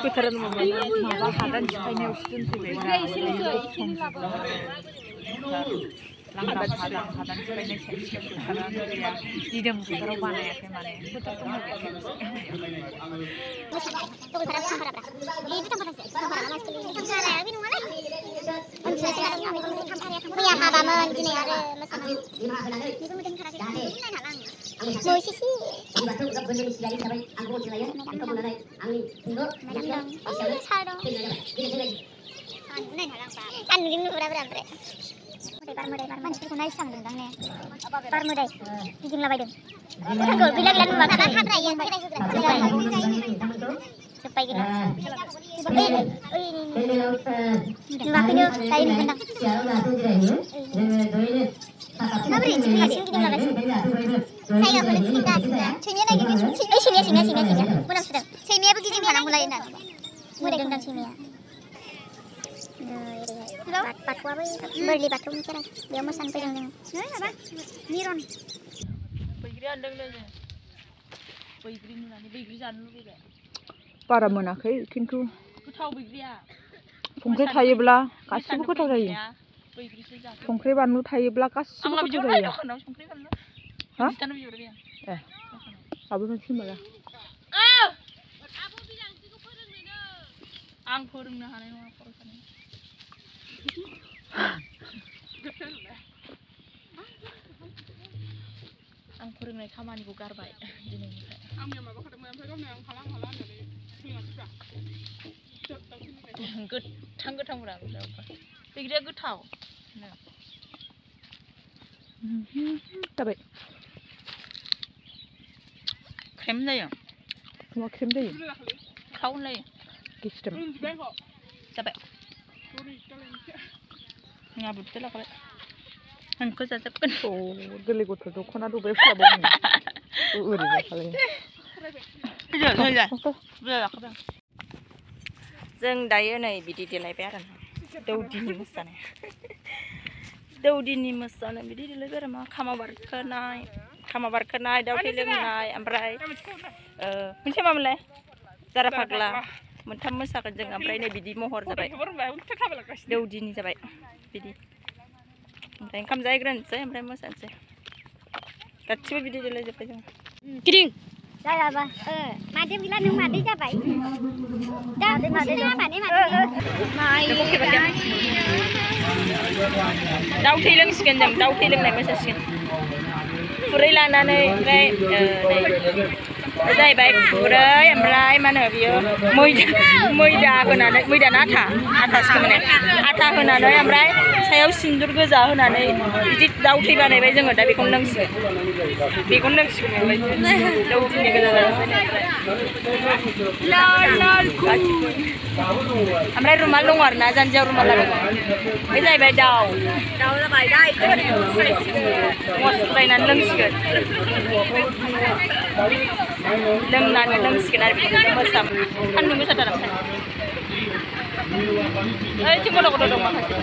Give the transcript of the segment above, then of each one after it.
फोथाराव माबा हादान सिफायनायावसो दोनफैबाय लांदां हादान सिफायनाय सेन्सिटिभ फोथारानो गैया दिदोम फोथाराव बानायाखै माने फोथार मैया हाबामोन दिनै आरो मोसानाय मानसिफोरखौ नायसांदोंदां ने बार मोदाय गिदिंलाबायदं फोथारखौ गैला गैला नुवाखै हाग्रायो जोब्बाय गैला नुवाखैनो दायो नुगोनदां माबोरै हारसिं गिदिंलागासिनो जायगाखौनो गिदिंगासिनो सैमाया मोनामसुदों सैमायाबो गिदिंफानांगौलाय होनना मोदायदोंदां सैमाया बाथौआबो बोरलि बाथौ खेराइ बेयाव मोसानो फैदों जों माबा मिरन बैग्रि आनदोंनो बैग्रि नुनानै बैग्रि जानो लुबैबाय बारा मोनाखै खिन्थु गोथाव बैग्रिया संख्रि थायोब्ला गासिबो गोथाव जायो संख्रि बानलु थायोब्ला गासिबो गोथाव जायो हा ए लाबोनोसै होनबालाय आं फोरोंनो हानाय नङा फरायसानो आं फोरोंनाय खामानिखौ गारबाय दिनैनिफ्राय आं माबा खादोंमोन ओमफ्राय गावनो आं हाला होननानै गोथां गोथांब्रा बैग्रिया गोथाव जाबाय ख्रेम जायो मा ख्रेम जायो खावन जायो गिस्टम जाबाय ngabutte lah kalau angko jajabkan गोरलै गथ' दख'ना दबाय फुलाबाव ओरैनो खालायो जों दायो नै बिदि देलायबाय आरो दौदिनि मोसानाय बिदि देलायबाय आरो मा खामा बारखोनाय दाउ थै लोंनाय ओमफ्राय मोनसे मामोनलाय जारा फाग्ला मोनथाम मोसागोन जों ओमफ्राय नै बिदि महर जाबाय दौदिनि जाबाय बिदि ओमफ्राय ओंखाम जाहैग्रोनोसै ओमफ्राय मोसानोसै गासिबो बिदि देलायजोब्बाय जों गिदिं जायाबा मादै गैला नों मादै जाबाय दा मादै दाउ थै लोंसिगोन जों दाउ थै लोंनाय मोसासिगोन खुरै लानानै ओमफ्राय जाहैबाय खुरै ओमफ्राय मा होनो बियो मैदा होनानै मैदा आथासो माने आथा होनानै ओमफ्राय सायाव सिन्दुर गोजा होनानै बिदि दाउ थै बानायबाय जोङो दा बेखौनो लोंसिगोन दौदिनि गोजा ओमफ्राय रुमाल दङ आरो ना जानजियाव रुमाल दङ बे जाहैबाय दाउ जाबाय दा मस्लायनानै लोंसिगोन लोंनानै लोंसिगोन आरो बिदिनो मोसा सान्दुं गोसाथार ओमफ्राय थिंगल' गथ' दं माखासे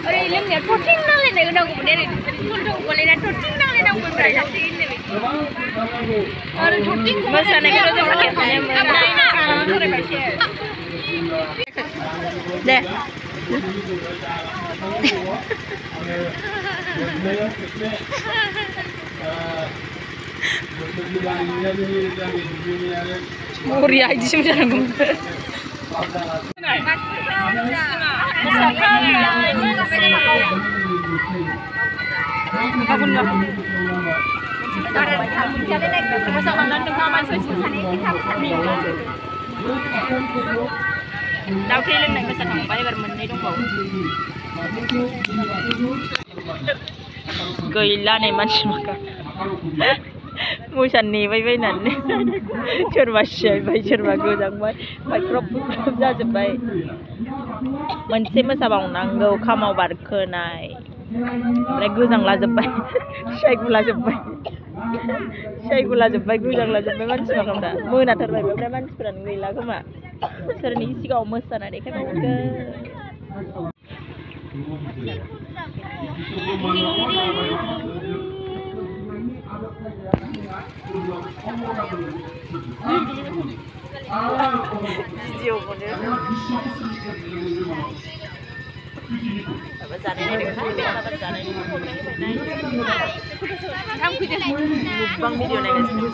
ओरै लोंनाया थरथिं नांलायनाय होनांगौमोन ओरै गलायना थरथिं नांलायनांगौमोन आरो थरथिं मोसानायखौथ' जों दे Muria di sini jangan Daw thê lưng này mới sẵn bay vào mình đây đúng không? Gila nih mas maka. Musan nih bay nan. Coba sih bay coba gue jangan bay crop ra bay. Mình sẽ mới sabang nanggo kamau barkenai. Lai gue jangan la bay. Saya gula bay. Saya gula bay gue jangan la bay man sih maka dah. Mau nak terbay berapa man sekarang gila ke mak? Sekarang ini sih kau mesan ada kan ke. भिडिअखौनो माबा जानाय नायदों मेरला जानायनि फट'निफ्राय नायदों मुकबां video नायगासिनो